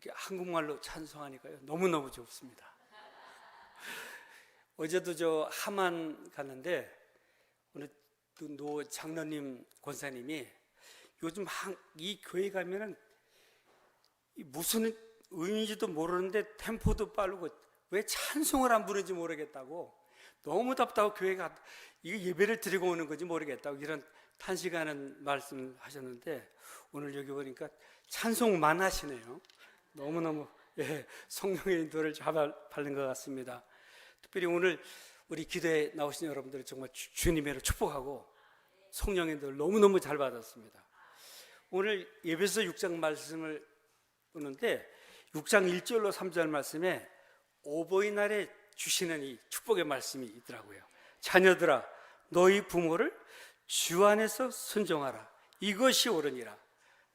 이렇게 한국말로 찬송하니까요 너무너무 좋습니다. 어제도 저 하만 갔는데 오늘 노 장로님 권사님이 요즘 이 교회 가면은 무슨 의미인지도 모르는데 템포도 빠르고 왜 찬송을 안 부르는지 모르겠다고, 너무 답답하고 교회가 이게 예배를 드리고 오는 건지 모르겠다고 이런 탄식하는 말씀을 하셨는데, 오늘 여기 보니까 찬송만 하시네요. 너무너무 성령의 인도를 잡아받는 것 같습니다. 특별히 오늘 우리 기도에 나오신 여러분들을 정말 주님으로 축복하고 성령의 인도를 너무너무 잘 받았습니다. 오늘 에베소 6장 말씀을 보는데 6장 1절로 3절 말씀에 어버이날에 주시는 이 축복의 말씀이 있더라고요. 자녀들아 너희 부모를 주 안에서 순종하라. 이것이 옳으니라.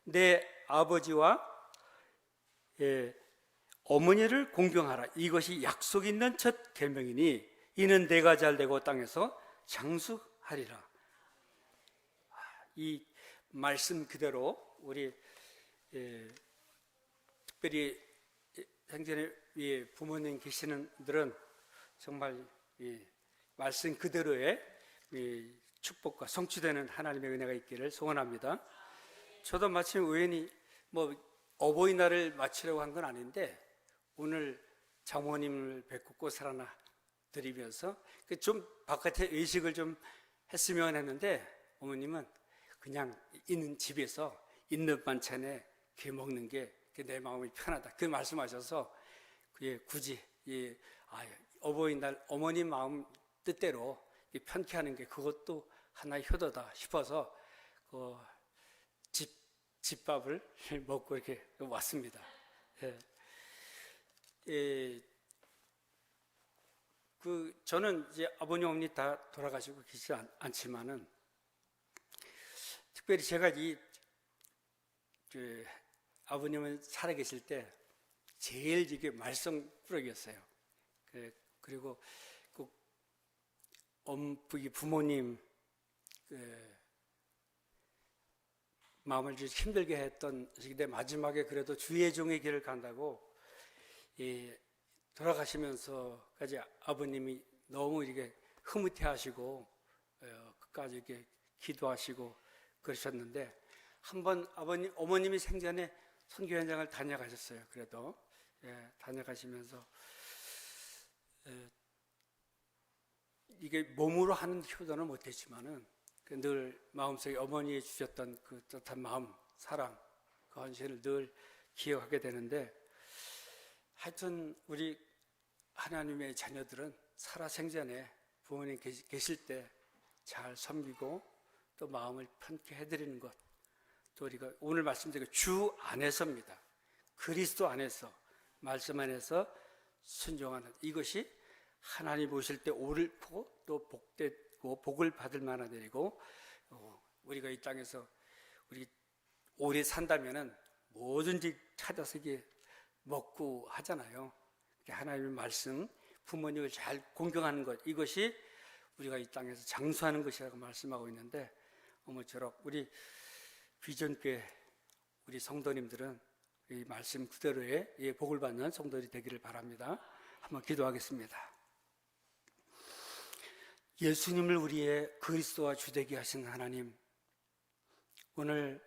내 아버지와 어머니를 공경하라. 이것이 약속 있는 첫 계명이니 이는 내가 잘되고 땅에서 장수하리라. 이 말씀 그대로 우리 특별히 생전에 부모님 계시는 분들은 정말 이 말씀 그대로의 축복과 성취되는 하나님의 은혜가 있기를 소원합니다. 저도 마침 우연히 어버이날을 마치려고 한 건 아닌데 오늘 장모님을 뵙고 꽃을 하나 드리면서 좀 바깥에 의식을 좀 했으면 했는데, 어머님은 그냥 있는 집에서 있는 반찬에 이렇게 먹는 게 내 마음이 편하다 그 말씀하셔서 굳이 어버이날 어머님 마음 뜻대로 편케 하는 게 그것도 하나의 효도다 싶어서 집밥을 먹고 이렇게 왔습니다. 저는 이제 아버님 어머니 다 돌아가시고 계시지 않지만은 특별히 제가 아버님은 살아계실 때 제일 이게 말썽꾸러기였어요. 그리고 부모님 마음을 좀 힘들게 했던 시기인데 마지막에 그래도 주의 종의 길을 간다고 돌아가시면서까지 아버님이 너무 이렇게 흐뭇해하시고 끝까지 이렇게 기도하시고 그러셨는데, 한번 어머님이 생전에 선교 현장을 다녀가셨어요. 그래도 다녀가시면서 이게 몸으로 하는 효도는 못했지만은 늘 마음속에 어머니에 주셨던 그 뜻한 마음, 사랑, 그 헌신을 늘 기억하게 되는데, 하여튼 우리 하나님의 자녀들은 살아생전에 부모님 계실 때 잘 섬기고 또 마음을 편케 해드리는 것, 또 우리가 오늘 말씀드린 주 안에서입니다. 그리스도 안에서, 말씀 안에서 순종하는 이것이 하나님 보실 때 옳고 또 복되고 복을 받을 만한 일이고, 우리가 이 땅에서 우리 오래 산다면은 뭐든지 찾아서 이게 먹고 하잖아요. 하나님의 말씀, 부모님을 잘 공경하는 것, 이것이 우리가 이 땅에서 장수하는 것이라고 말씀하고 있는데, 어머처럼 우리 비전교회 우리 성도님들은 이 말씀 그대로의 복을 받는 성도들이 되기를 바랍니다. 한번 기도하겠습니다. 예수님을 우리의 그리스도와 주되게 하신 하나님, 오늘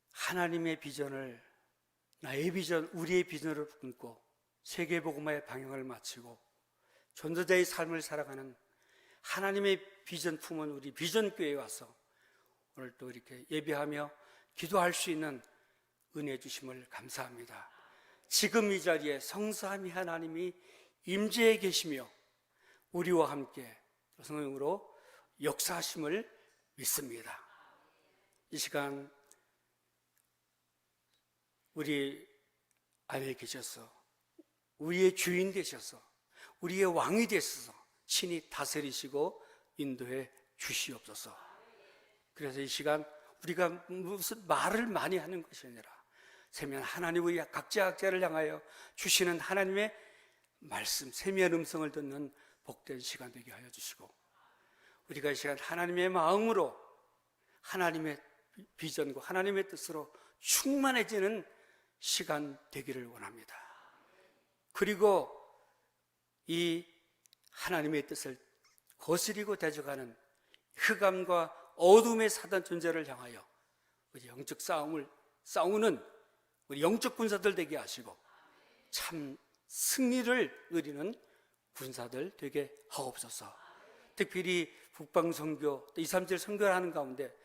하나님의 비전을 나의 비전, 우리의 비전으로 품고 세계복음화의 방향을 마치고 전도자의 삶을 살아가는 하나님의 비전 품은 우리 비전교회에 와서 오늘 또 이렇게 예배하며 기도할 수 있는 은혜 주심을 감사합니다. 지금 이 자리에 성삼위 하나님이 임재해 계시며 우리와 함께 성령으로 역사하심을 믿습니다. 이 시간 우리 안에 계셔서 우리의 주인 되셔서 우리의 왕이 되셔서 친히 다스리시고 인도해 주시옵소서. 그래서 이 시간 우리가 무슨 말을 많이 하는 것이 아니라 세미한 하나님, 우리 각자를 향하여 주시는 하나님의 말씀, 세미한 음성을 듣는 복된 시간 되게 하여 주시고, 우리가 이 시간 하나님의 마음으로 하나님의 비전과 하나님의 뜻으로 충만해지는 시간 되기를 원합니다. 그리고 이 하나님의 뜻을 거스리고 대적하는 흑암과 어둠의 사단 존재를 향하여 우리 영적 싸움을 싸우는 우리 영적 군사들 되게 하시고 참 승리를 누리는 군사들 되게 하옵소서. 특별히 북방선교, 2, 3절 선교를 하는 가운데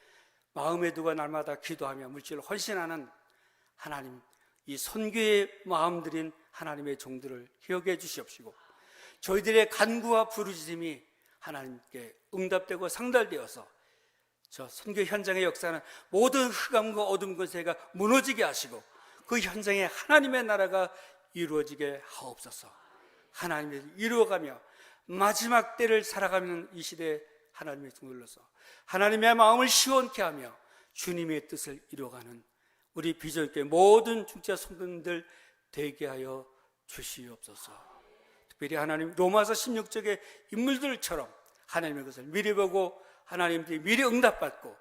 마음에 두고 날마다 기도하며 물질을 헌신하는 하나님, 이 선교의 마음 들인 하나님의 종들을 기억해 주시옵시고 저희들의 간구와 부르짖음이 하나님께 응답되고 상달되어서 저 선교 현장의 역사는 모든 흑암과 어둠 권세가 무너지게 하시고 그 현장에 하나님의 나라가 이루어지게 하옵소서. 하나님이 이루어가며 마지막 때를 살아가는 이 시대에 하나님의 종들로서 하나님의 마음을 시원케 하며 주님의 뜻을 이루어가는 우리 비전교회 모든 중자 성도님들 되게 하여 주시옵소서. 특별히 하나님 로마서 16쪽의 인물들처럼 하나님의 것을 미리 보고 하나님께 미리 응답받고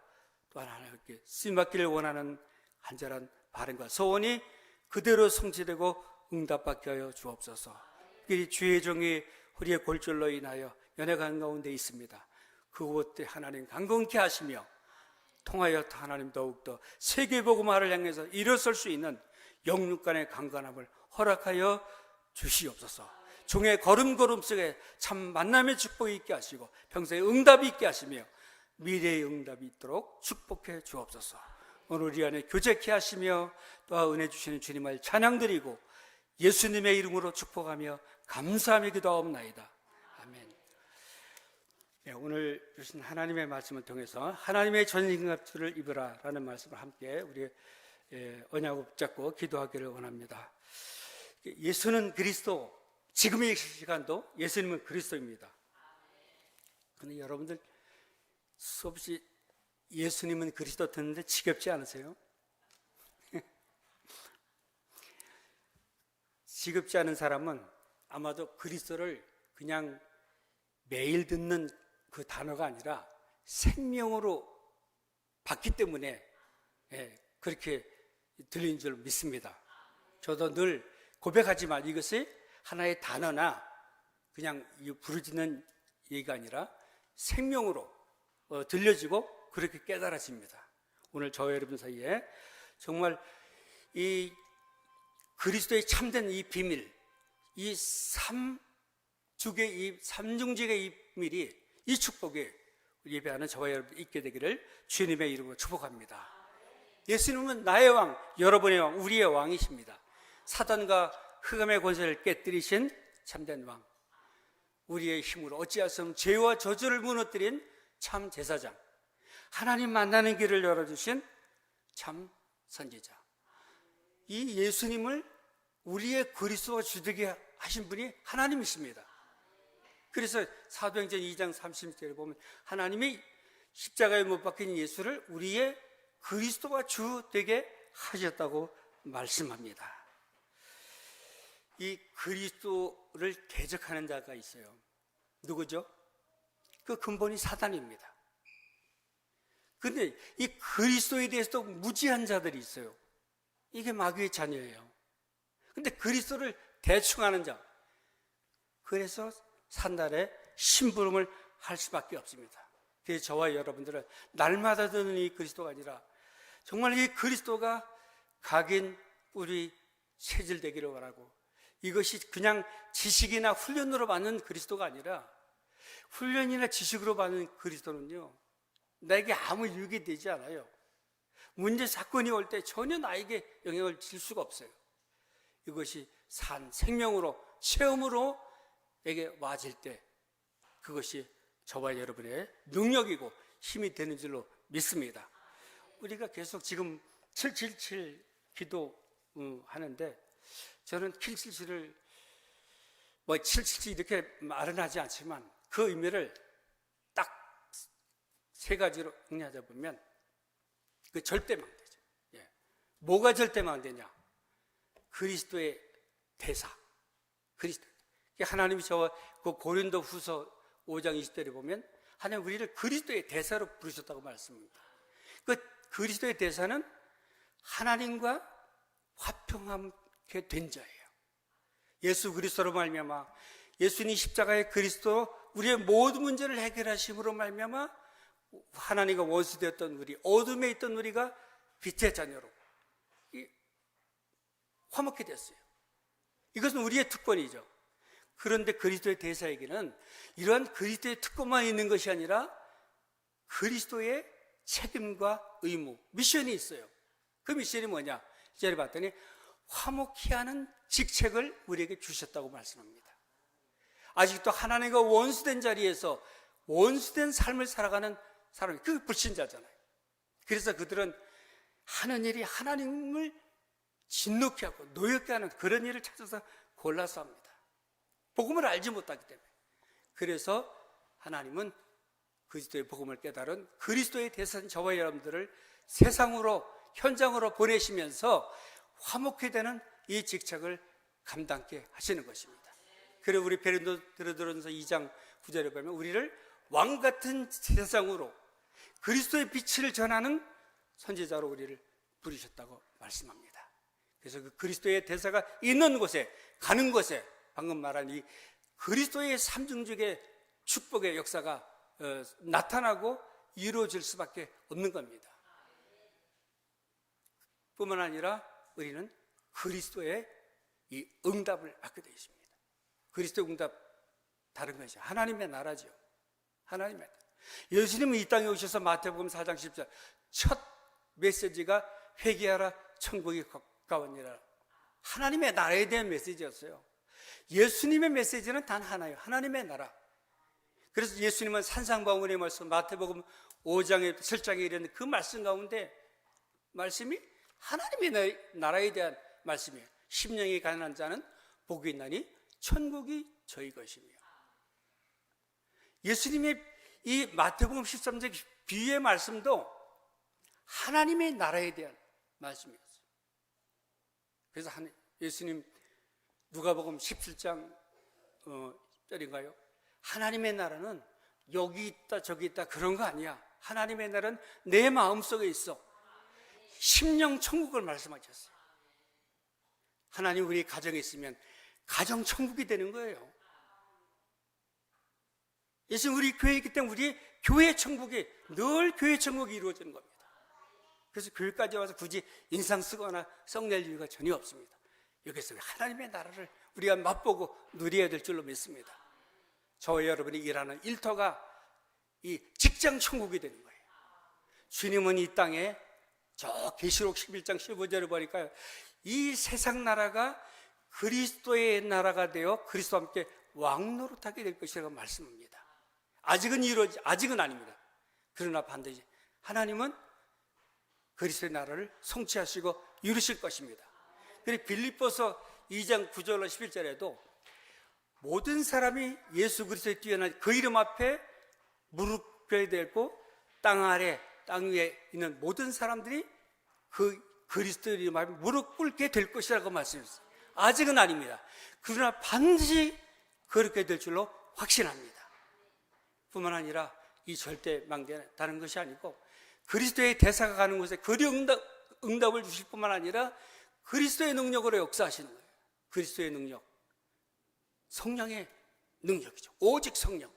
또 하나님께 쓰임받기를 원하는 간절한 바람과 소원이 그대로 성취되고 응답받게 하여 주옵소서. 특별히 주의 종이 허리에 골절로 인하여 연약한 가운데 있습니다. 그곳에 하나님 강건케 하시며 통하여 하나님 더욱더 세계복음화를 향해서 일어설 수 있는 영육간의 강건함을 허락하여 주시옵소서. 종의 걸음걸음 속에 참 만남의 축복이 있게 하시고 평생에 응답이 있게 하시며 미래의 응답이 있도록 축복해 주옵소서. 오늘 우리 안에 교제케 하시며 또 은혜 주시는 주님을 찬양드리고 예수님의 이름으로 축복하며 감사하며 기도하옵나이다. 아멘. 네, 오늘 주신 하나님의 말씀을 통해서 하나님의 전신갑주를 입으라 라는 말씀을 함께 우리 언약을 붙잡고 기도하기를 원합니다. 예수는 그리스도, 지금의 시간도 예수님은 그리스도입니다. 그런데 여러분들 수없이 예수님은 그리스도 듣는데 지겹지 않으세요? 지겹지 않은 사람은 아마도 그리스도를 그냥 매일 듣는 그 단어가 아니라 생명으로 봤기 때문에 그렇게 들리는 줄 믿습니다. 저도 늘 고백하지만 이것이 하나의 단어나 그냥 부르짖는 얘기가 아니라 생명으로 들려지고 그렇게 깨달아집니다. 오늘 저와 여러분 사이에 정말 이 그리스도의 참된 이 비밀, 이 삼중직의 이 비밀이, 이 축복이 예배하는 저와 여러분 있게 되기를 주님의 이름으로 축복합니다. 예수님은 나의 왕, 여러분의 왕, 우리의 왕이십니다. 사단과 흑암의 권세를 깨뜨리신 참된 왕, 우리의 힘으로 어찌할 수 없는 죄와 저주를 무너뜨린 참 제사장, 하나님 만나는 길을 열어주신 참 선지자, 이 예수님을 우리의 그리스도와 주되게 하신 분이 하나님이십니다. 그래서 사도행전 2장 30절에 보면 하나님이 십자가에 못 박힌 예수를 우리의 그리스도와 주 되게 하셨다고 말씀합니다. 이 그리스도를 대적하는 자가 있어요. 누구죠? 그 근본이 사단입니다. 그런데 이 그리스도에 대해서도 무지한 자들이 있어요. 이게 마귀의 자녀예요. 근데 그리스도를 대충하는 자, 그래서 산날에 심부름을 할 수밖에 없습니다. 그래서 저와 여러분들은 날마다 듣는 이 그리스도가 아니라 정말 이 그리스도가 각인 뿌리 체질되기를 원하고, 이것이 그냥 지식이나 훈련으로 받는 그리스도가 아니라 훈련이나 지식으로 받는 그리스도는요, 나에게 아무 유익이 되지 않아요. 문제 사건이 올 때 전혀 나에게 영향을 줄 수가 없어요. 이것이 생명으로, 체험으로 에게 와질 때 그것이 저와 여러분의 능력이고 힘이 되는 줄로 믿습니다. 우리가 계속 지금 777 기도하는데 저는 777을 777 이렇게 말은 하지 않지만 그 의미를 딱 세 가지로 정리하자 보면 그 절대망대죠. 뭐가 절대망대냐? 그리스도의 대사, 그리스도. 하나님이 저와 그 고린도 후서 5장 20절에 보면 하나님 우리를 그리스도의 대사로 부르셨다고 말씀합니다. 그 그리스도의 대사는 하나님과 화평하게 된 자예요. 예수 그리스도로 말미암아, 예수님 십자가의 그리스도 우리의 모든 문제를 해결하심으로 말미암아 하나님과 원수되었던 우리, 어둠에 있던 우리가 빛의 자녀로 화목해 됐어요. 이것은 우리의 특권이죠. 그런데 그리스도의 대사에게는 이러한 그리스도의 특권만 있는 것이 아니라 그리스도의 책임과 의무, 미션이 있어요. 그 미션이 뭐냐? 이 자리에 봤더니 화목케 하는 직책을 우리에게 주셨다고 말씀합니다. 아직도 하나님과 원수된 자리에서 원수된 삶을 살아가는 사람이 그 불신자잖아요. 그래서 그들은 하는 일이 하나님을 진노케 하고 노엽게 하는 그런 일을 찾아서 골라서 합니다. 복음을 알지 못하기 때문에. 그래서 하나님은 그리스도의 복음을 깨달은 그리스도의 대선 저와 여러분들을 세상으로, 현장으로 보내시면서 화목케 되는 이 직책을 감당케 하시는 것입니다. 그리고 우리 베드로전서 2장 9절에 보면 우리를 왕같은 세상으로 그리스도의 빛을 전하는 선지자로 우리를 부르셨다고 말씀합니다. 그래서 그 그리스도의 대사가 있는 곳에, 가는 곳에 방금 말한 이 그리스도의 삼중직의 축복의 역사가 나타나고 이루어질 수밖에 없는 겁니다. 뿐만 아니라 우리는 그리스도의 이 응답을 받게 되어 있습니다. 그리스도의 응답 다른 것이 하나님의 나라죠. 하나님의 나라. 예수님은 이 땅에 오셔서 마태복음 4장 10절 첫 메시지가 회개하라 천국이 가까우니라. 하나님의 나라에 대한 메시지였어요. 예수님의 메시지는 단 하나예요. 하나님의 나라. 그래서 예수님은 산상방언의 말씀, 마태복음 5장에 7장에 이르는 그 말씀 가운데 말씀이 하나님의 나라에 대한 말씀이에요. 심령이 가난한 자는 복이 있나니 천국이 저희 것이며. 예수님의 이 마태복음 13장 비유의 말씀도 하나님의 나라에 대한 말씀이었어요. 그래서 예수님 누가복음 17장 절인가요? 하나님의 나라는 여기 있다 저기 있다 그런 거 아니야. 하나님의 나라는 내 마음속에 있어. 심령 천국을 말씀하셨어요. 하나님 우리 가정에 있으면 가정 천국이 되는 거예요. 예수님 우리 교회에 있기 때문에 우리 교회 천국이 늘 교회 천국이 이루어지는 겁니다. 그래서 교회까지 와서 굳이 인상 쓰거나 썩낼 이유가 전혀 없습니다. 여기서 하나님의 나라를 우리가 맛보고 누려야 될 줄로 믿습니다. 저와 여러분이 일하는 일터가 이 직장 천국이 되는 거예요. 주님은 이 땅에 저 계시록 11장 15절을 보니까 이 세상 나라가 그리스도의 나라가 되어 그리스도와 함께 왕노릇하게 될 것이라고 말씀합니다. 아직은 아닙니다. 그러나 반드시 하나님은 그리스도의 나라를 성취하시고 이루실 것입니다. 그리고 빌립보서 2장 9절로 11절에도 모든 사람이 예수 그리스도에 뛰어난 그 이름 앞에 무릎 꿇어야 되고 땅 아래 땅 위에 있는 모든 사람들이 그 그리스도의 이름 앞에 무릎 꿇게 될 것이라고 말씀했어요. 아직은 아닙니다. 그러나 반드시 그렇게 될 줄로 확신합니다. 뿐만 아니라 이 절대 망대는 다른 것이 아니고 그리스도의 대사가 가는 곳에 그리 응답을 주실 뿐만 아니라 그리스도의 능력으로 역사하시는 거예요. 그리스도의 능력, 성령의 능력이죠. 오직 성령,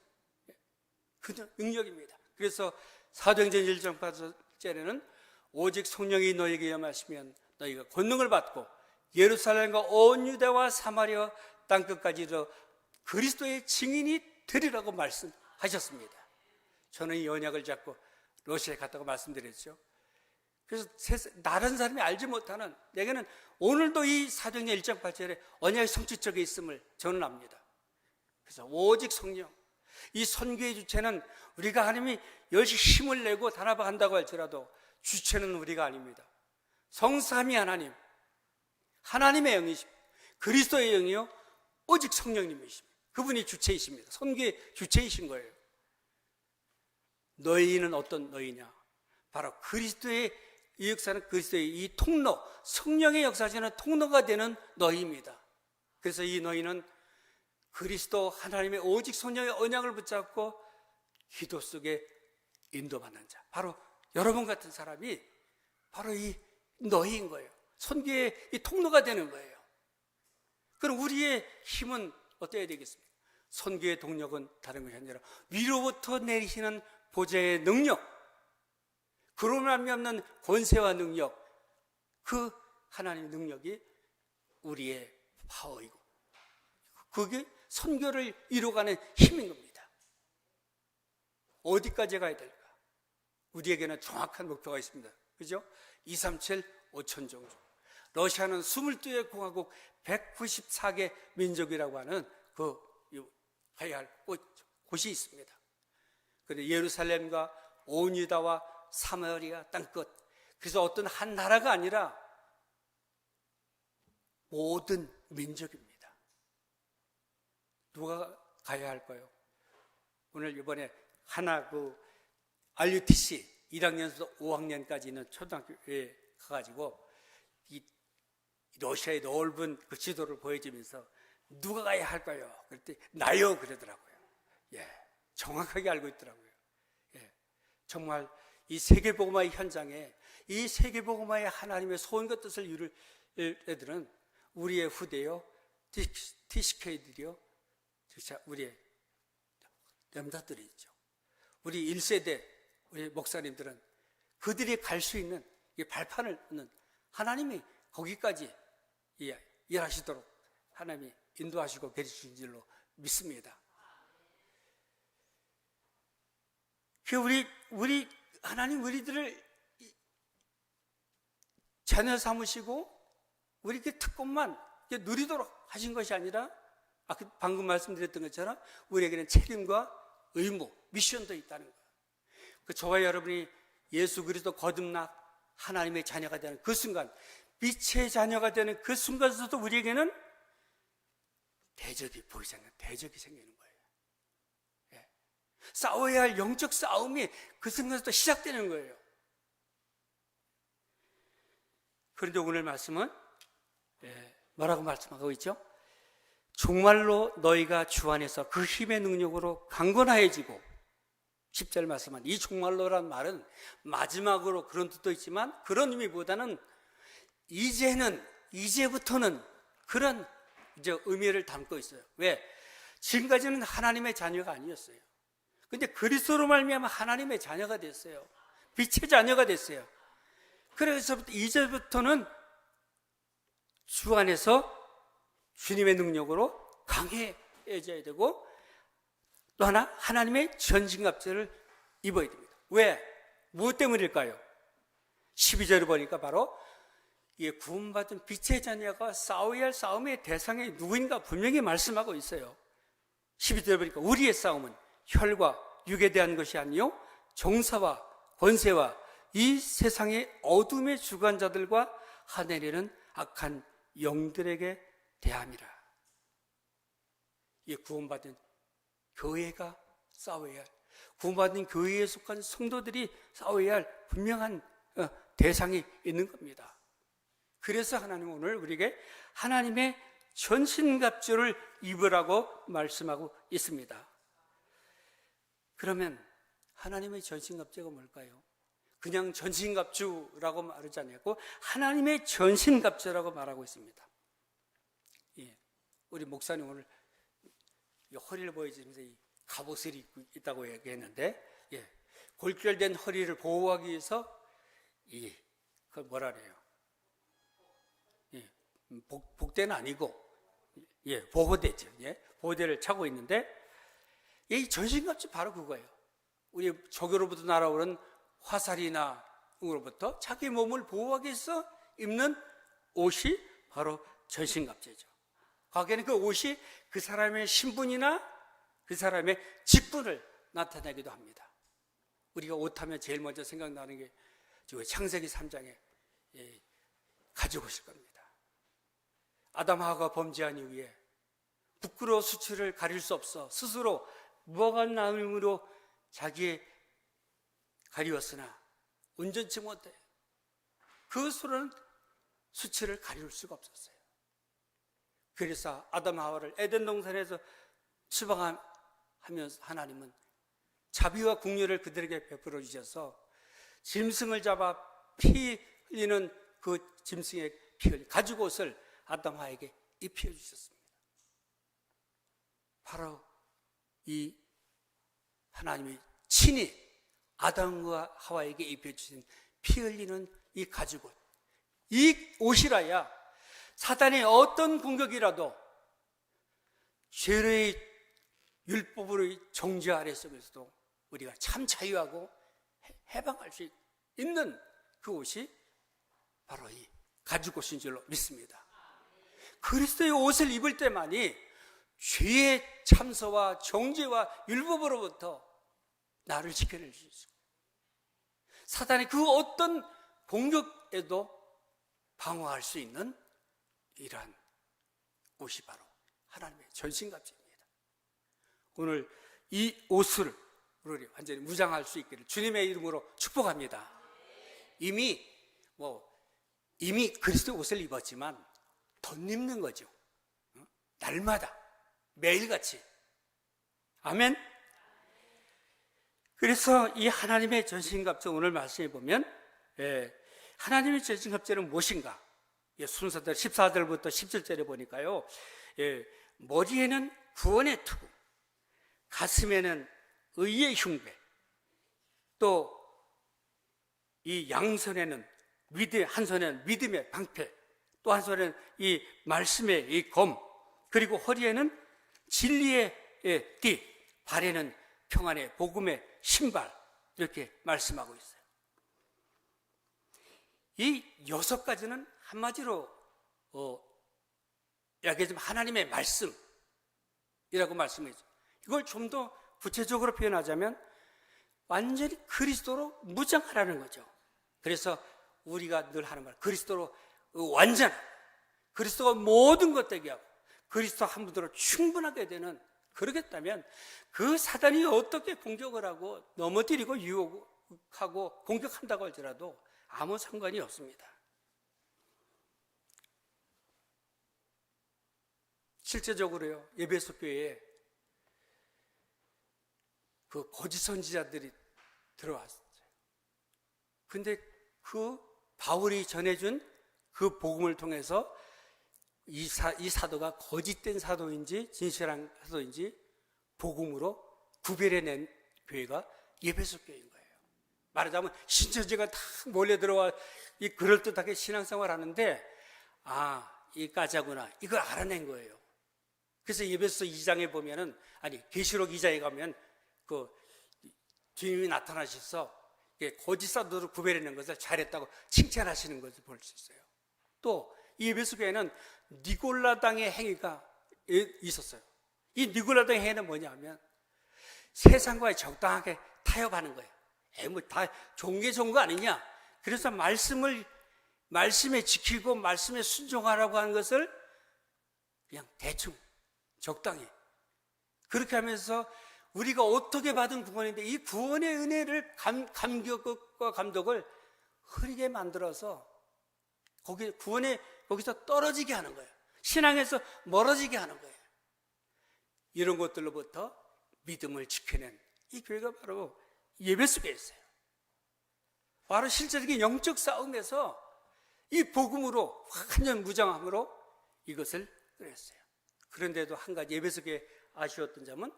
그 능력입니다. 그래서 사도행전 1장 8절에는 오직 성령이 너에게 임하시면 너희가 권능을 받고 예루살렘과 온 유대와 사마리아 땅끝까지 이르러 그리스도의 증인이 되리라고 말씀하셨습니다. 저는 이 언약을 잡고 러시아에 갔다고 말씀드렸죠. 그래서 다른 사람이 알지 못하는, 내게는 오늘도 이 사도행전 1장 8절에 언약의 성취적에 있음을 저는 압니다. 그래서 오직 성령, 이 선교의 주체는 우리가 하나님이 열심히 힘을 내고 단합한다고 할지라도 주체는 우리가 아닙니다. 성삼위 하나님, 하나님의 영이십니다. 그리스도의 영이요 오직 성령님이십니다. 그분이 주체이십니다. 선교의 주체이신 거예요. 너희는 어떤 너희냐? 바로 그리스도의 이 역사는 그리스도의 이 통로, 성령의 역사하시는 통로가 되는 너희입니다. 그래서 이 너희는 그리스도 하나님의 오직 성령의 언약을 붙잡고 기도 속에 인도받는 자, 바로 여러분 같은 사람이 바로 이 너희인 거예요. 선교의 이 통로가 되는 거예요. 그럼 우리의 힘은 어때야 되겠습니까? 선교의 동력은 다른 것이 아니라 위로부터 내리시는 보좌의 능력, 그로 말미암는 권세와 능력, 그 하나님의 능력이 우리의 파워이고 그게 선교를 이루어가는 힘인 겁니다. 어디까지 가야 될까? 우리에게는 정확한 목표가 있습니다. 그죠? 237 5천 종족. 러시아는 22개 공화국 194개 민족이라고 하는 그 가야 할 곳이 있습니다. 그런데 예루살렘과 온 유다와 사마리아 땅끝, 그래서 어떤 한 나라가 아니라 모든 민족입니다. 누가 가야 할까요? 오늘 이번에 하나 RUTC 1학년에서 5학년까지 있는 초등학교에 가가지고 이 러시아의 넓은 그 지도를 보여주면서 누가 가야 할까요? 그랬더니 나요 그러더라고요. 예, 정확하게 알고 있더라고요. 예, 정말 이 세계복음화의 현장에 이 세계복음화의 하나님의 소원과 뜻을 이룰 애들은 우리의 후대요, TCK들이요, 우리의 남자들이 있죠. 우리 1세대 우리 목사님들은 그들이 갈 수 있는 이 발판을 얻는 하나님이 거기까지 일하시도록 하나님이 인도하시고 계시는 줄로 믿습니다. 우리 하나님 우리들을 자녀 삼으시고 우리 특권만 누리도록 하신 것이 아니라 방금 말씀드렸던 것처럼 우리에게는 책임과 의무, 미션도 있다는 거예요. 저와 여러분이 예수 그리스도 거듭나 하나님의 자녀가 되는 그 순간, 빛의 자녀가 되는 그 순간에서도 우리에게는 대적이 보이지 않는 대적이 생기는 거예요. 예. 싸워야 할 영적 싸움이 그 순간에서 시작되는 거예요. 그런데 오늘 말씀은 뭐라고 말씀하고 있죠? 정말로 너희가 주 안에서 그 힘의 능력으로 강건하여지고, 10절 말씀은 이 정말로란 말은 마지막으로 그런 뜻도 있지만 그런 의미보다는 이제부터는 그런 의미를 담고 있어요. 왜? 지금까지는 하나님의 자녀가 아니었어요. 근데 그리스도로 말미암아 하나님의 자녀가 됐어요. 빛의 자녀가 됐어요. 그래서 이제부터는 주 안에서 주님의 능력으로 강해져야 되고, 또 하나 하나님의 전신갑주를 입어야 됩니다. 왜? 무엇 때문일까요? 12절을 보니까 바로 구원받은 빛의 자녀가 싸워야 할 싸움의 대상이 누구인가 분명히 말씀하고 있어요. 12절을 보니까 우리의 싸움은 혈과 육에 대한 것이 아니요 정사와 권세와 이 세상의 어둠의 주관자들과 하늘에는 악한 영들에게 대함이라. 이 구원받은 교회가 싸워야 할, 구원받은 교회에 속한 성도들이 싸워야 할 분명한 대상이 있는 겁니다. 그래서 하나님은 오늘 우리에게 하나님의 전신갑주를 입으라고 말씀하고 있습니다. 그러면 하나님의 전신갑주가 뭘까요? 그냥 전신갑주라고 말하지 않고 하나님의 전신갑주라고 말하고 있습니다. 예, 우리 목사님 오늘 허리를 보여주면서 이 갑옷을 입고 있다고 얘기했는데, 골절된 허리를 보호하기 위해서 그걸 뭐라 그래요? 복대는 아니고 보호대죠. 보호대를 차고 있는데, 이 전신갑주 바로 그거예요. 우리 적으로부터 날아오는 화살이나 으로부터 자기 몸을 보호하기 위해서 입는 옷이 바로 전신갑주죠. 거기에는 그 옷이 그 사람의 신분이나 그 사람의 직분을 나타내기도 합니다. 우리가 옷하면 제일 먼저 생각나는 게 창세기 3장에 가지고 오실 겁니다. 아담 하와가 범죄한 이후에 부끄러워 수치를 가릴 수 없어 스스로 무화과 나무로 자기의 가리웠으나 온전치 못해 그 수로는 수치를 가릴 수가 없었어요. 그래서 아담 하와를 에덴 동산에서 추방하면서 하나님은 자비와 긍휼을 그들에게 베풀어 주셔서 짐승을 잡아 피 흘리는 그 짐승의 피 가죽 옷을 아담하에게 입혀주셨습니다. 바로 이 하나님이 친히 아담과 하와에게 입혀주신 피 흘리는 이 가죽 옷, 이 옷이라야 사단의 어떤 공격이라도 죄의 율법으로의 정죄 아래 속에서도 우리가 참 자유하고 해방할 수 있는 그 옷이 바로 이 가죽 옷인 줄로 믿습니다. 그리스도의 옷을 입을 때만이 죄의 참소와 정죄와 율법으로부터 나를 지켜낼 수 있습니다. 사단의 그 어떤 공격에도 방어할 수 있는 이러한 옷이 바로 하나님의 전신갑주입니다. 오늘 이 옷을 우리 완전히 무장할 수 있기를 주님의 이름으로 축복합니다. 이미 그리스도의 옷을 입었지만 덧입는 거죠. 날마다 매일같이. 아멘. 그래서 이 하나님의 전신갑주 오늘 말씀해 보면 하나님의 전신갑주는 무엇인가? 순서대로 14절부터 17절에 보니까요, 머리에는 구원의 투구, 가슴에는 의의 흉배, 또 이 양손에는 한 손에는 믿음의 방패, 또 한 손에는 이 말씀의 이 검, 그리고 허리에는 진리의 띠, 발에는 평안의 복음의 신발, 이렇게 말씀하고 있어요. 이 6가지는 한마디로 이야기하자면 하나님의 말씀이라고 말씀해요. 이걸 좀 더 구체적으로 표현하자면 완전히 그리스도로 무장하라는 거죠. 그래서 우리가 늘 하는 말, 그리스도로 완전, 그리스도가 모든 것 되게 하고 그리스도 한 분으로 충분하게 되는, 그러겠다면 그 사단이 어떻게 공격을 하고 넘어뜨리고 유혹하고 공격한다고 할지라도 아무 상관이 없습니다. 실제적으로요, 에베소 교회에 그 거짓 선지자들이 들어왔어요. 근데 그 바울이 전해준 그 복음을 통해서 이 사도가 거짓된 사도인지 진실한 사도인지 복음으로 구별해낸 교회가 에베소 교회인 거예요. 말하자면 신천지가 다 몰려 들어와 이 그럴듯하게 신앙생활 하는데 이 까자구나, 이걸 알아낸 거예요. 그래서 에베소 2장에 보면은, 계시록 2장에 가면 그 주님이 나타나셔서 거짓 사도를 구별해낸 것을 잘했다고 칭찬하시는 것을 볼 수 있어요. 또 이 에베소 교회는 니골라당의 행위가 있었어요. 이 니골라당의 행위는 뭐냐면 세상과 적당하게 타협하는 거예요. 다 좋은 게 좋은 거 아니냐. 그래서 말씀에 지키고 말씀에 순종하라고 하는 것을 그냥 대충 적당히 그렇게 하면서 우리가 어떻게 받은 구원인데 이 구원의 은혜를 감격과 감독을 흐리게 만들어서 거기서 떨어지게 하는 거예요. 신앙에서 멀어지게 하는 거예요. 이런 것들로부터 믿음을 지켜낸 이 교회가 바로 에베소 교회였어요. 바로 실제적인 영적 싸움에서 이 복음으로 완전 무장함으로 이것을 그랬어요. 그런데도 한 가지 에베소 교회 아쉬웠던 점은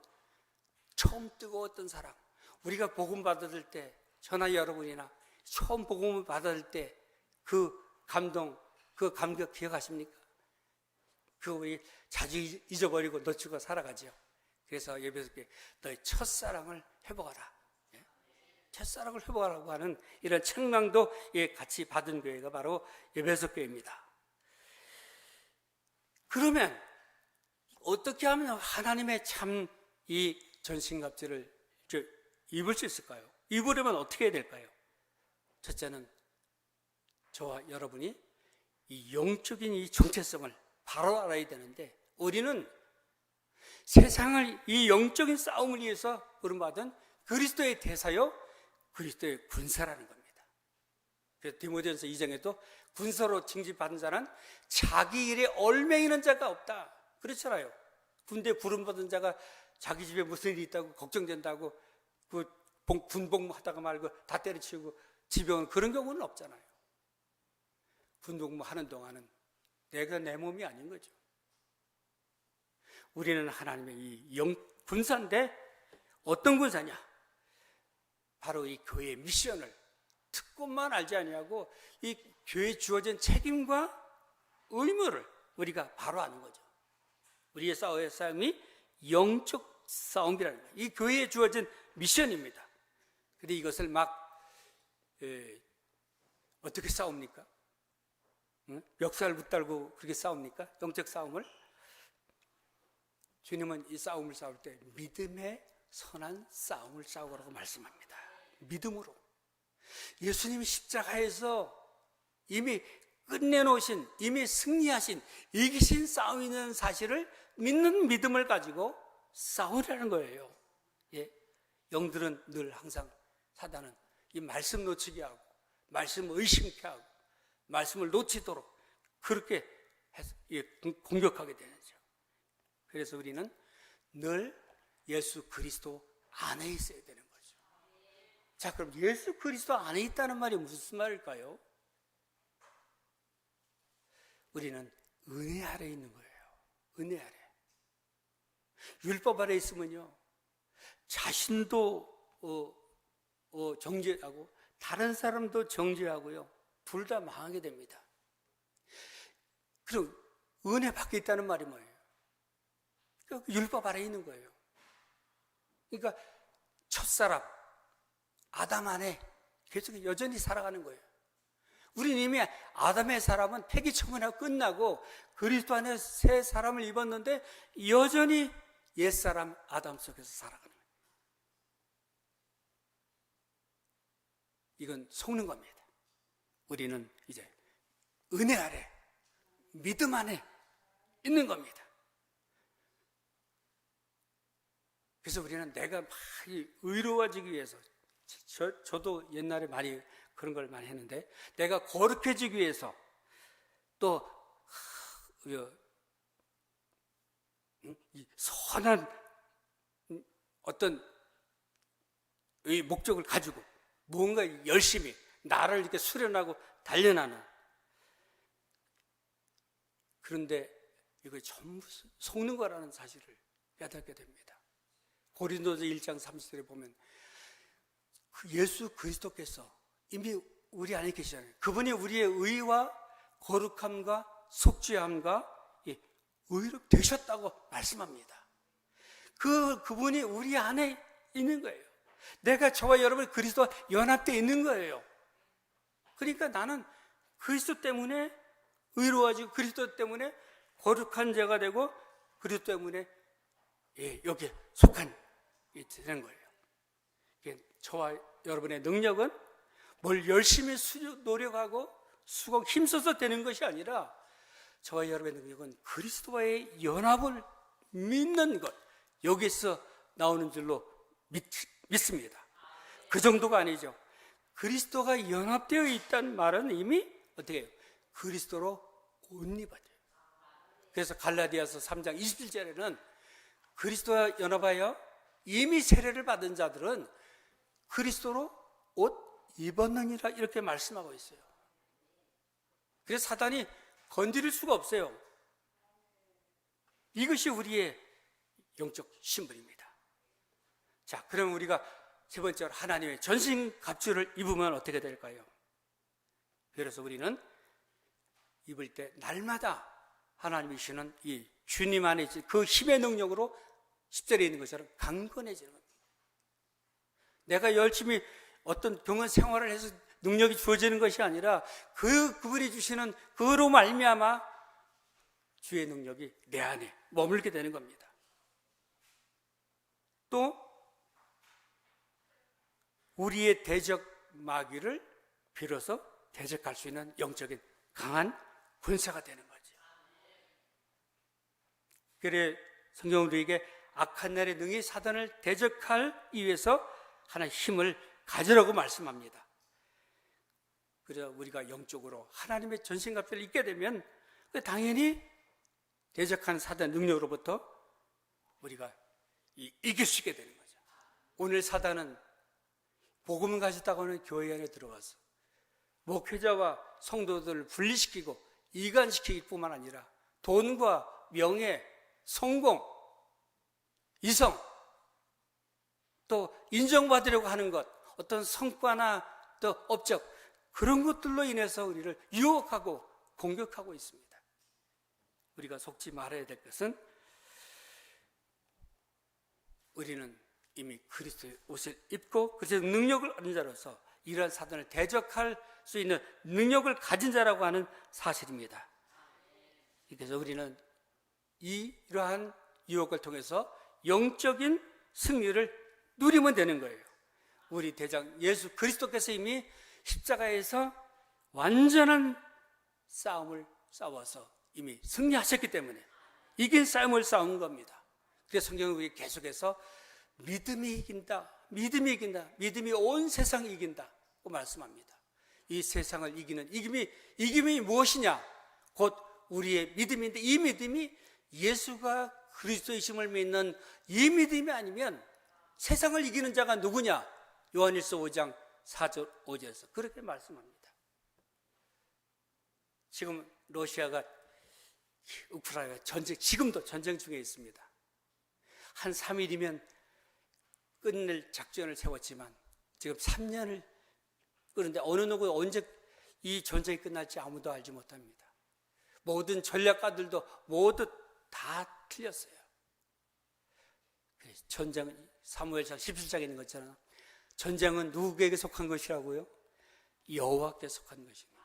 처음 뜨거웠던 사랑, 우리가 복음 받을 때, 저나 여러분이나 처음 복음을 받을 때 그 감동, 그 감격 기억하십니까? 그거 우리 자주 잊어버리고 놓치고 살아가죠. 그래서 에베소교회 너의 첫사랑을 회복하라, 첫사랑을 회복하라고 하는 이런 책망도 같이 받은 교회가 바로 에베소교회입니다. 그러면 어떻게 하면 하나님의 참 이 전신갑주를 입을 수 있을까요? 입으려면 어떻게 해야 될까요? 첫째는 저와 여러분이 이 영적인 이 정체성을 바로 알아야 되는데, 우리는 세상을 이 영적인 싸움을 위해서 부름받은 그리스도의 대사요, 그리스도의 군사라는 겁니다. 그래서 디모데전서 2장에도 군사로 징집받은 자는 자기 일에 얼매이는 자가 없다, 그렇잖아요. 군대 부름받은 자가 자기 집에 무슨 일이 있다고 걱정된다고 그 군복무 하다가 말고 다 때려치우고 집에 오는 그런 경우는 없잖아요. 군복무 하는 동안은 내가 내 몸이 아닌 거죠. 우리는 하나님의 이 군사인데 어떤 군사냐? 바로 이 교회의 미션을 특권만 알지 아니하고 이 교회에 주어진 책임과 의무를 우리가 바로 아는 거죠. 우리의 싸움이 영적 싸움이라는 거예요. 이 교회에 주어진 미션입니다. 그런데 이것을 어떻게 싸웁니까? 멱살 붙들고 그렇게 싸웁니까? 영적 싸움을? 주님은 이 싸움을 싸울 때 믿음의 선한 싸움을 싸우라고 말씀합니다. 믿음으로. 예수님이 십자가에서 이미 끝내놓으신, 이미 승리하신, 이기신 싸움이 있는 사실을 믿는 믿음을 가지고 싸우라는 거예요. 예. 영들은 늘 항상 사단은 이 말씀 놓치게 하고, 말씀 의심케 하고, 말씀을 놓치도록 그렇게 해서 공격하게 되죠. 그래서 우리는 늘 예수 그리스도 안에 있어야 되는 거죠. 자, 그럼 예수 그리스도 안에 있다는 말이 무슨 말일까요? 우리는 은혜 아래 있는 거예요. 은혜 아래. 율법 아래 있으면요, 자신도 정죄하고 다른 사람도 정죄하고요, 둘 다 망하게 됩니다. 그럼 은혜 밖에 있다는 말이 뭐예요? 율법 아래 있는 거예요. 그러니까 첫사람 아담 안에 계속 여전히 살아가는 거예요. 우리는 이미 아담의 사람은 폐기 처분하고 끝나고 그리스도 안에 새 사람을 입었는데 여전히 옛사람 아담 속에서 살아가는 거예요. 이건 속는 겁니다. 우리는 이제 은혜 아래, 믿음 안에 있는 겁니다. 그래서 우리는 내가 막 의로워지기 위해서, 저도 옛날에 많이 그런 걸 많이 했는데, 내가 거룩해지기 위해서 또 선한 어떤 이 목적을 가지고 무언가 열심히 나를 이렇게 수련하고 단련하는, 그런데 이거 전부 속는 거라는 사실을 깨닫게 됩니다. 고린도서 1장 30절에 보면 예수 그리스도께서 이미 우리 안에 계시잖아요. 그분이 우리의 의와 거룩함과 속죄함과 의로 되셨다고 말씀합니다. 그분이 우리 안에 있는 거예요. 내가 저와 여러분 그리스도와 연합되어 있는 거예요. 그러니까 나는 그리스도 때문에 의로워지고, 그리스도 때문에 거룩한 자가 되고, 그리스도 때문에 여기에 속한 되는 거예요. 저와 여러분의 능력은 뭘 열심히 노력하고 힘써서 되는 것이 아니라, 저와 여러분의 능력은 그리스도와의 연합을 믿는 것, 여기서 나오는 줄로 믿습니다. 그 정도가 아니죠. 그리스도가 연합되어 있다는 말은 이미 어떻게 해요? 그리스도로 옷 입어져요. 그래서 갈라디아서 3장 27절에는 그리스도와 연합하여 이미 세례를 받은 자들은 그리스도로 옷 입었느니라, 이렇게 말씀하고 있어요. 그래서 사단이 건드릴 수가 없어요. 이것이 우리의 영적 신분입니다. 자, 그럼 우리가 세 번째로 하나님의 전신갑주를 입으면 어떻게 될까요? 그래서 우리는 입을 때 날마다 하나님이 주시는 이 주님 안에 그 힘의 능력으로 10절에 있는 것처럼 강건해지는 겁니다. 내가 열심히 어떤 병원 생활을 해서 능력이 주어지는 것이 아니라 그분이 주시는 그로 말미암아 주의 능력이 내 안에 머물게 되는 겁니다. 또 우리의 대적 마귀를 비로소 대적할 수 있는 영적인 강한 군사가 되는 거죠. 그래 성경은 우리에게 악한 날에 능히 사단을 대적하기 위해서 하나의 힘을 가지라고 말씀합니다. 그래서 우리가 영적으로 하나님의 전신갑주를 입게 되면 당연히 대적한 사단 능력으로부터 우리가 이길 수 있게 되는 거죠. 오늘 사단은 복음을 가졌다고 하는 교회 안에 들어가서 목회자와 성도들을 분리시키고 이간시키기 뿐만 아니라 돈과 명예, 성공, 이성, 또 인정받으려고 하는 것, 어떤 성과나 또 업적, 그런 것들로 인해서 우리를 유혹하고 공격하고 있습니다. 우리가 속지 말아야 될 것은 우리는 이미 그리스도의 옷을 입고 그리스도의 능력을 얻은 자로서 이러한 사단을 대적할 수 있는 능력을 가진 자라고 하는 사실입니다. 그래서 우리는 이러한 유혹을 통해서 영적인 승리를 누리면 되는 거예요. 우리 대장 예수 그리스도께서 이미 십자가에서 완전한 싸움을 싸워서 이미 승리하셨기 때문에 이긴 싸움을 싸운 겁니다. 그래서 성경은 우리 계속해서 믿음이 이긴다, 믿음이 이긴다, 믿음이 온 세상을 이긴다고 말씀합니다. 이 세상을 이기는 이김이 무엇이냐? 곧 우리의 믿음인데, 이 믿음이 예수가 그리스도이심을 믿는 이 믿음이 아니면 세상을 이기는 자가 누구냐? 요한일서 5장 4절 5절에서 그렇게 말씀합니다. 지금 러시아가 우크라이나 전쟁, 지금도 전쟁 중에 있습니다. 한 3일이면 끝낼 작전을 세웠지만 지금 3년을 끄는데 어느 누구 언제 이 전쟁이 끝날지 아무도 알지 못합니다. 모든 전략가들도 모두 다 틀렸어요. 전쟁은 사무엘상 17장에 있는 것처럼 전쟁은 누구에게 속한 것이라고요? 여호와께 속한 것입니다.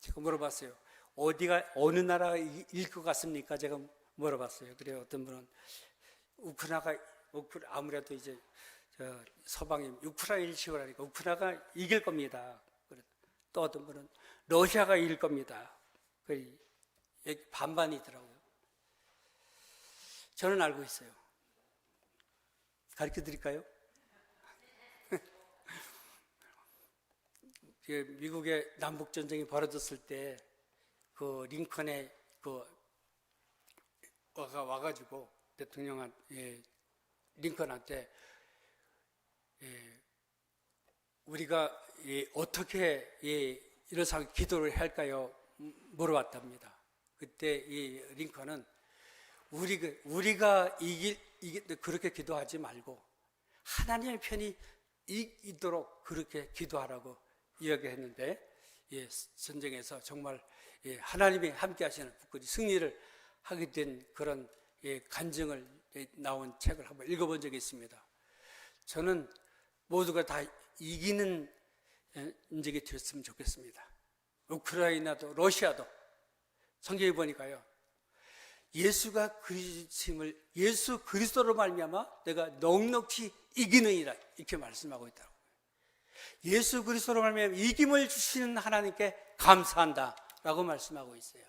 제가 물어봤어요. 어느 나라일 것 같습니까? 제가 물어봤어요. 그래요. 어떤 분은 아무래도 이제 서방이 우크라이나를 치고라니까 우크라이나가 이길 겁니다. 또 어떤 분은 러시아가 이길 겁니다. 반반이더라고요. 저는 알고 있어요. 가르쳐 드릴까요? 미국의 남북 전쟁이 벌어졌을 때 그 링컨의 와가지고 대통령 링컨한테 우리가 어떻게 이런 상황 기도를 할까요? 물어봤답니다. 그때 이 링컨은 우리가 그렇게 기도하지 말고 하나님의 편이 이기도록 그렇게 기도하라고 이야기했는데, 전쟁에서 정말 하나님이 함께 하시는 굳건히 승리를 하게 된 그런 간증을 나온 책을 한번 읽어본 적이 있습니다. 저는 모두가 다 이기는 인적이 되었으면 좋겠습니다. 우크라이나도 러시아도 성경에 보니까요, 예수가 그리스도를 예수 그리스도로 말미암아 내가 넉넉히 이기느니라 이렇게 말씀하고 있더라고요. 예수 그리스도로 말미암아 이김을 주시는 하나님께 감사한다라고 말씀하고 있어요.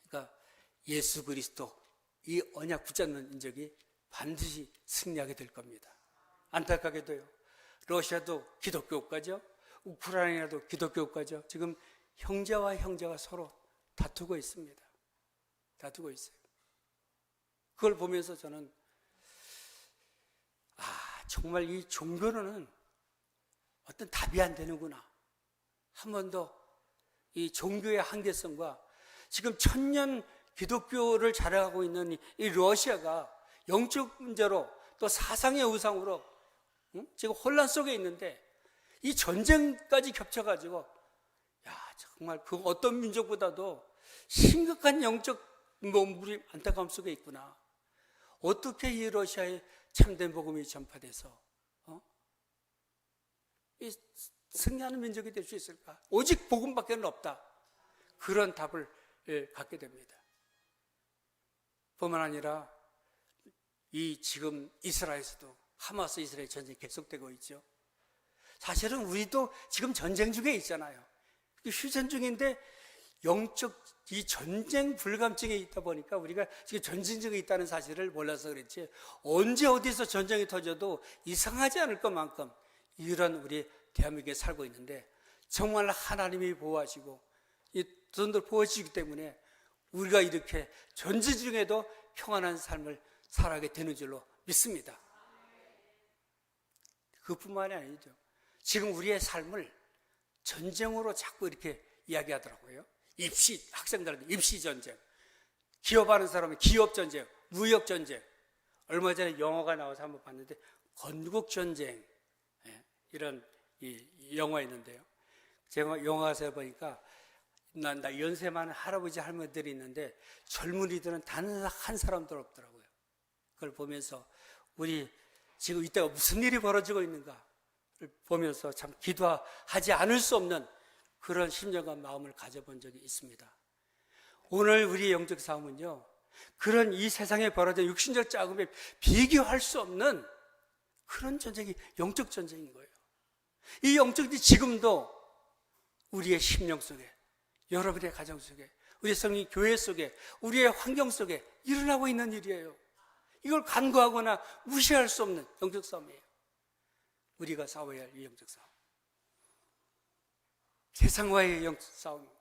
그러니까 예수 그리스도 이 언약 붙잡는 인적이 반드시 승리하게 될 겁니다. 안타깝게도요, 러시아도 기독교 국가죠, 우크라이나도 기독교 국가죠. 지금 형제와 형제가 서로 다투고 있습니다. 다투고 있어요. 그걸 보면서 저는 정말 이 종교로는 어떤 답이 안 되는구나. 한 번 더 이 종교의 한계성과 지금 천년 기독교를 자랑하고 있는 이 러시아가 영적 문제로 또 사상의 우상으로 지금 혼란 속에 있는데 이 전쟁까지 겹쳐가지고 정말 그 어떤 민족보다도 심각한 영적 우리 안타까움 속에 있구나. 어떻게 이 러시아에 참된 복음이 전파돼서 이 승리하는 민족이 될 수 있을까? 오직 복음밖에 없다. 그런 답을 갖게 됩니다. 뿐만 아니라 이 지금 이스라엘에서도 하마스 이스라엘 전쟁이 계속되고 있죠. 사실은 우리도 지금 전쟁 중에 있잖아요. 휴전 중인데 영적 이 전쟁 불감증에 있다 보니까 우리가 지금 전쟁 중에 있다는 사실을 몰라서 그렇지, 언제 어디서 전쟁이 터져도 이상하지 않을 것만큼 이런 우리 대한민국에 살고 있는데, 정말 하나님이 보호하시고 이 전들 보호하시기 때문에 우리가 이렇게 전쟁 중에도 평안한 삶을 살아가게 되는 줄로 믿습니다. 그뿐만이 아니죠. 지금 우리의 삶을 전쟁으로 자꾸 이렇게 이야기하더라고요. 학생들한테 입시 전쟁, 기업하는 사람은 기업 전쟁, 무역 전쟁. 얼마 전에 영화가 나와서 한번 봤는데 건국 전쟁, 이런 이 영화 있는데요. 제가 영화에서 보니까 나 연세 많은 할아버지 할머니들이 있는데 젊은이들은 단 한 사람도 없더라고요. 그걸 보면서 우리 지금 이때가 무슨 일이 벌어지고 있는가를 보면서 참 기도하지 않을 수 없는 그런 심정과 마음을 가져본 적이 있습니다. 오늘 우리의 영적 싸움은요, 그런 이 세상에 벌어진 육신적 싸움에 비교할 수 없는 그런 전쟁이 영적 전쟁인 거예요. 이 영적 전쟁이 지금도 우리의 심령 속에, 여러분의 가정 속에, 우리의 성인 교회 속에, 우리의 환경 속에 일어나고 있는 일이에요. 이걸 간과하거나 무시할 수 없는 영적 싸움이에요. 우리가 싸워야 할 이 영적 싸움. 세상과의 영적 싸움입니다.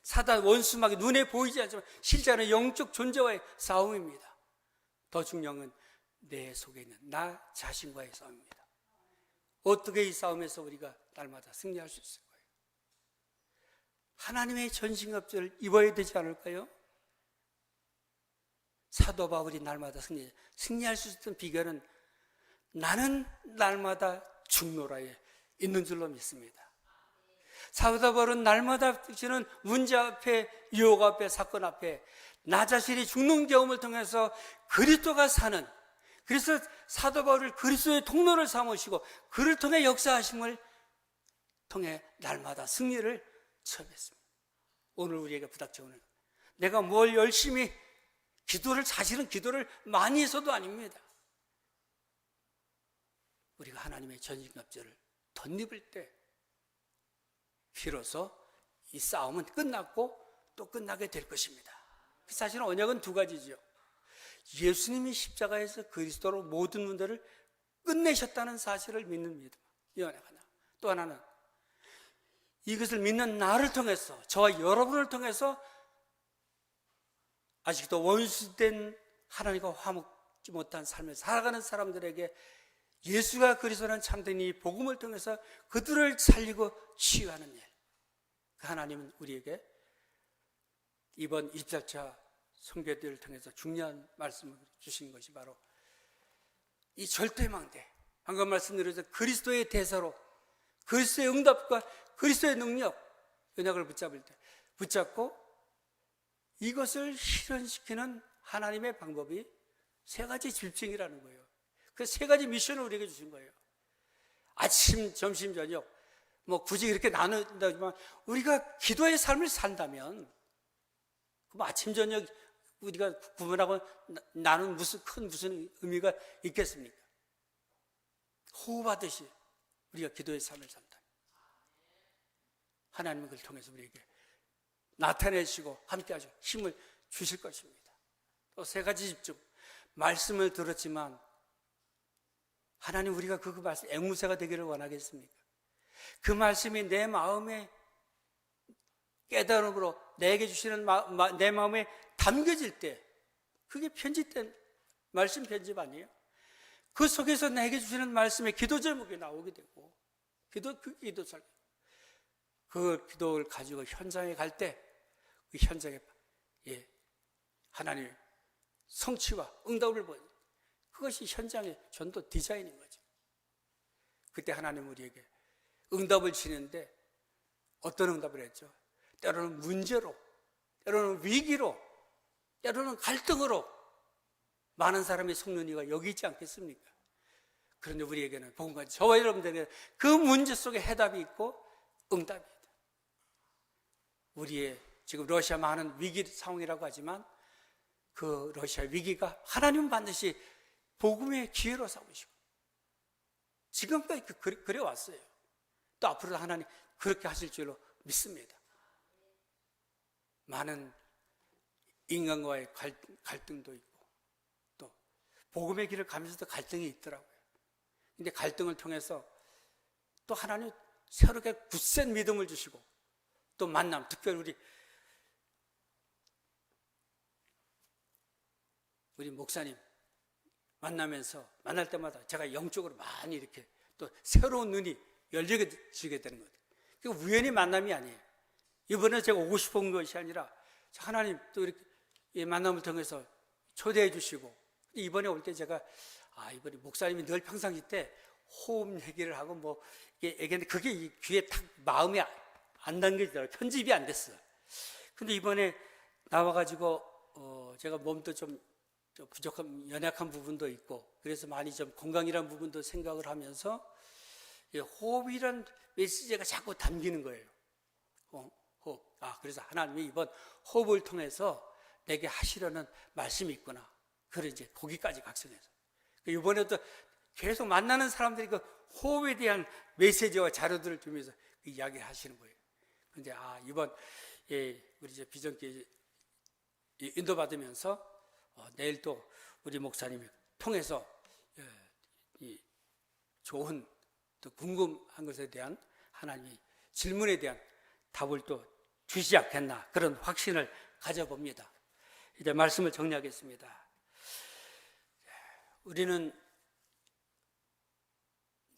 사단 원수막이 눈에 보이지 않지만 실제는 영적 존재와의 싸움입니다. 더 중요한 건 내 속에 있는 나 자신과의 싸움입니다. 어떻게 이 싸움에서 우리가 날마다 승리할 수 있을 거예요? 하나님의 전신갑주를 입어야 되지 않을까요? 사도 바울이 날마다 승리할 수 있는 비결은 나는 날마다 죽노라에 있는 줄로 믿습니다. 사도 바울은 날마다 닥치는 문제 앞에, 유혹 앞에, 사건 앞에 나 자신이 죽는 경험을 통해서 그리스도가 사는, 그래서 사도 바울을 그리스도의 통로를 삼으시고 그를 통해 역사하심을 통해 날마다 승리를 체험했습니다. 오늘 우리에게 부닥쳐오는, 내가 뭘 열심히 사실은 기도를 많이 해서도 아닙니다. 우리가 하나님의 전신갑주를 덧입을 때 비로소 이 싸움은 끝났고 또 끝나게 될 것입니다. 사실은 언약은 두 가지죠. 예수님이 십자가에서 그리스도로 모든 문제를 끝내셨다는 사실을 믿는 믿음, 이 언약 하나. 또 하나는 이것을 믿는 나를 통해서, 저와 여러분을 통해서 아직도 원수된 하나님과 화목지 못한 삶을 살아가는 사람들에게 예수가 그리스도라는 참된 이 복음을 통해서 그들을 살리고 치유하는 일. 하나님은 우리에게 이번 24차 선교대를 통해서 중요한 말씀을 주신 것이 바로 이 절대망대, 방금 말씀드려서 그리스도의 대사로, 그리스도의 응답과 그리스도의 능력, 언약을 붙잡고 이것을 실현시키는 하나님의 방법이 세 가지 집중이라는 거예요. 그 세 가지 미션을 우리에게 주신 거예요. 아침, 점심, 저녁, 굳이 이렇게 나눈다지만 우리가 기도의 삶을 산다면, 그럼 아침, 저녁 우리가 구분하고 나는 무슨 의미가 있겠습니까? 호흡하듯이 우리가 기도의 삶을 산다. 하나님은 그걸 통해서 우리에게 나타내시고 함께 하시고 힘을 주실 것입니다. 또 세 가지 집중. 말씀을 들었지만 하나님, 우리가 그 말씀 앵무새가 되기를 원하겠습니까? 그 말씀이 내 마음에 깨달음으로 내게 주시는 내 마음에 담겨질 때, 그게 편집된 말씀 편집 아니에요? 그 속에서 내게 주시는 말씀에 기도 제목이 나오게 되고, 그 기도를 가지고 현장에 갈 때, 그 현장에 하나님의 성취와 응답을 보는, 그것이 현장의 전도 디자인인 거죠. 그때 하나님 우리에게 응답을 주시는데 어떤 응답을 했죠? 때로는 문제로, 때로는 위기로, 때로는 갈등으로 많은 사람이 속는 이유가 여기 있지 않겠습니까? 그런데 우리에게는 복음과 저와 여러분들에게 그 문제 속에 해답이 있고 응답입니다. 우리의 지금 러시아 많은 위기 상황이라고 하지만 그 러시아 위기가 하나님은 반드시 복음의 기회로 삼으시고 지금까지 그래 왔어요. 또 앞으로도 하나님 그렇게 하실 줄로 믿습니다. 많은 인간과의 갈등도 있고 또 복음의 길을 가면서도 갈등이 있더라고요. 근데 갈등을 통해서 또 하나님 새롭게 굳센 믿음을 주시고 또 만남, 특별히 우리 목사님 만나면서 만날 때마다 제가 영적으로 많이 이렇게 또 새로운 눈이 열려지게 되는 거예요. 그 우연히 만남이 아니에요. 이번에 제가 오고 싶은 것이 아니라 하나님 또 이렇게 이 만남을 통해서 초대해 주시고, 이번에 올 때 제가 이번에 목사님이 늘 평상시 때 호흡 얘기를 하고 뭐 얘기했는데 그게 이 귀에 탁 마음에 안 담겨지더라고요. 편집이 안 됐어요. 근데 이번에 나와가지고 제가 몸도 좀 부족한, 연약한 부분도 있고, 그래서 많이 좀 건강이라는 부분도 생각을 하면서 호흡이란 메시지가 자꾸 담기는 거예요. 호흡. 그래서 하나님이 이번 호흡을 통해서 내게 하시려는 말씀이 있구나. 그래 이제 거기까지 각성해서 이번에도 계속 만나는 사람들이 그 호흡에 대한 메시지와 자료들을 주면서 그 이야기를 하시는 거예요. 그런데 이번 우리 이제 비전교회 인도받으면서 내일 또 우리 목사님을 통해서 이 좋은 또 궁금한 것에 대한 하나님의 질문에 대한 답을 또 주시지 않겠나, 그런 확신을 가져봅니다. 이제 말씀을 정리하겠습니다. 우리는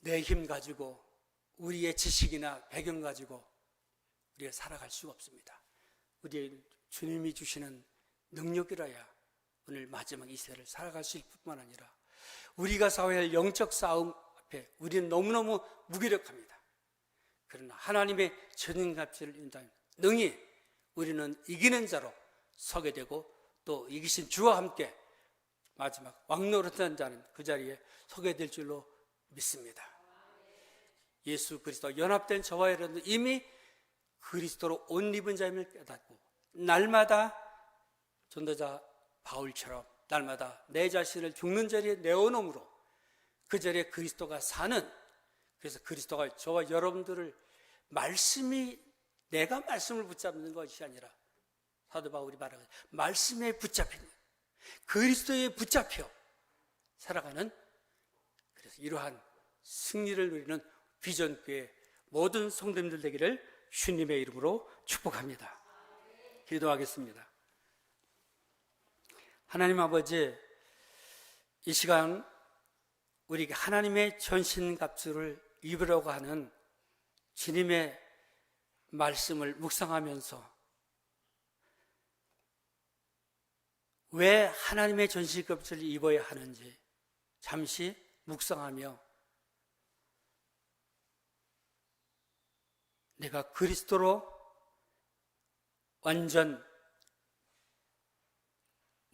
내 힘 가지고, 우리의 지식이나 배경 가지고 우리가 살아갈 수가 없습니다. 우리 주님이 주시는 능력이라야 오늘 마지막 이 세를 살아갈 수 있을 뿐만 아니라 우리가 싸워야 할 영적 싸움 앞에 우리는 너무너무 무기력합니다. 그러나 하나님의 전능갑주를 인다면 능히 우리는 이기는 자로 서게 되고, 또 이기신 주와 함께 마지막 왕노릇하는 자는 그 자리에 서게 될 줄로 믿습니다. 예수 그리스도 연합된 저와 여러분은 이미 그리스도로 옷 입은 자임을 깨닫고, 날마다 전도자 바울처럼 날마다 내 자신을 죽는 자리에 내어놓음으로 그 자리에 그리스도가 사는, 그래서 그리스도가 저와 여러분들을 내가 말씀을 붙잡는 것이 아니라 사도 바울이 말하는 말씀에 붙잡힌, 그리스도에 붙잡혀 살아가는, 그래서 이러한 승리를 누리는 비전교회 모든 성도님들 되기를 주님의 이름으로 축복합니다. 기도하겠습니다. 하나님 아버지, 이 시간 우리에게 하나님의 전신갑주를 입으려고 하는 주님의 말씀을 묵상하면서 왜 하나님의 전신갑주를 입어야 하는지 잠시 묵상하며, 내가 그리스도로 완전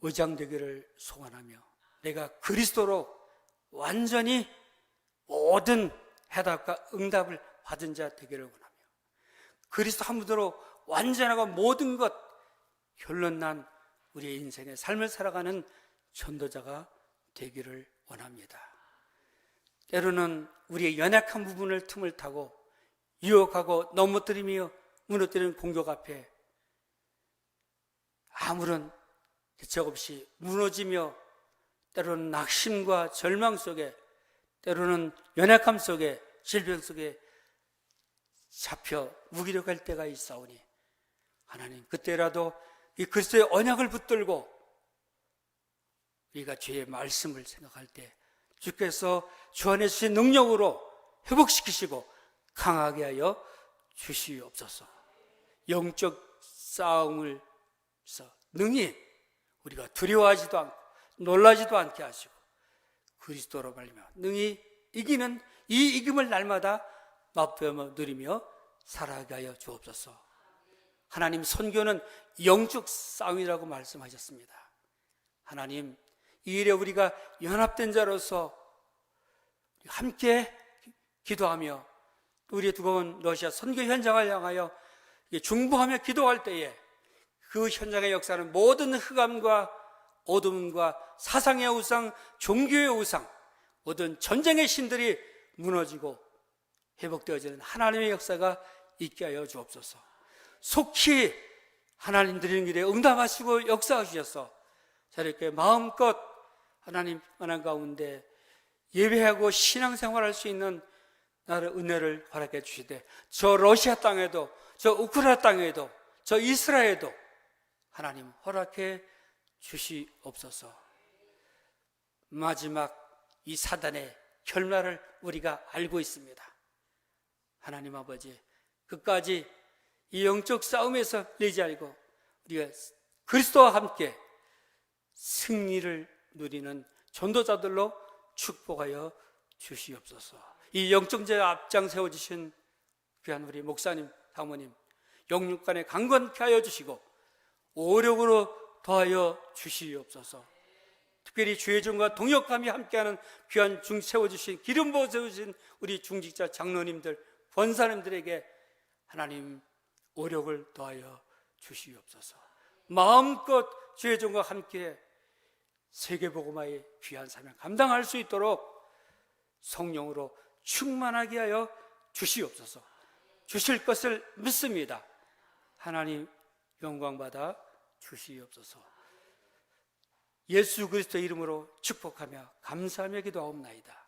의장되기를 소원하며, 내가 그리스도로 완전히 모든 해답과 응답을 받은 자 되기를 원하며, 그리스도 한 분으로 완전하고 모든 것 결론난 우리의 인생의 삶을 살아가는 전도자가 되기를 원합니다. 때로는 우리의 연약한 부분을 틈을 타고 유혹하고 넘어뜨리며 무너뜨리는 공격 앞에 아무런 대책 없이 무너지며, 때로는 낙심과 절망 속에, 때로는 연약함 속에, 질병 속에 잡혀 무기력할 때가 있사오니, 하나님 그때라도 이 그리스도의 언약을 붙들고 우리가 주의 말씀을 생각할 때 주께서 주 안에 주신 능력으로 회복시키시고 강하게 하여 주시옵소서. 영적 싸움을 능히 우리가 두려워하지도 않고 놀라지도 않게 하시고, 그리스도로 말미암아 능히 이기는 이 이김을 날마다 맛보며 누리며 살아가게 하여 주옵소서. 하나님, 선교는 영적 싸움이라고 말씀하셨습니다. 하나님, 이 일에 우리가 연합된 자로서 함께 기도하며 우리의 두꺼운 러시아 선교 현장을 향하여 중보하며 기도할 때에 그 현장의 역사는 모든 흑암과 어둠과 사상의 우상, 종교의 우상, 모든 전쟁의 신들이 무너지고 회복되어지는 하나님의 역사가 있게 하여 주옵소서. 속히 하나님 드리는 길에 응답하시고 역사하셔서 저렇게 마음껏 하나님 만한 가운데 예배하고 신앙생활할 수 있는 나를 은혜를 허락해 주시되, 저 러시아 땅에도, 저 우크라이나 땅에도, 저 이스라엘에도 하나님 허락해 주시옵소서. 마지막 이 사단의 결말을 우리가 알고 있습니다. 하나님 아버지, 끝까지 이 영적 싸움에서 내지 알고 우리가 그리스도와 함께 승리를 누리는 전도자들로 축복하여 주시옵소서. 이 영적제 앞장 세워주신 귀한 우리 목사님, 사모님 영육간에 강건케 하여 주시고 오력으로 더하여 주시옵소서. 특별히 주의 종과 동역함이 함께하는 귀한 중 세워주신 기름 부어 세우신 우리 중직자 장로님들, 권사님들에게 하나님 오력을 더하여 주시옵소서. 마음껏 주의 종과 함께 세계복음화의 귀한 사명 감당할 수 있도록 성령으로 충만하게 하여 주시옵소서. 주실 것을 믿습니다. 하나님 영광받아 주시옵소서. 예수 그리스도의 이름으로 축복하며 감사하며 기도하옵나이다.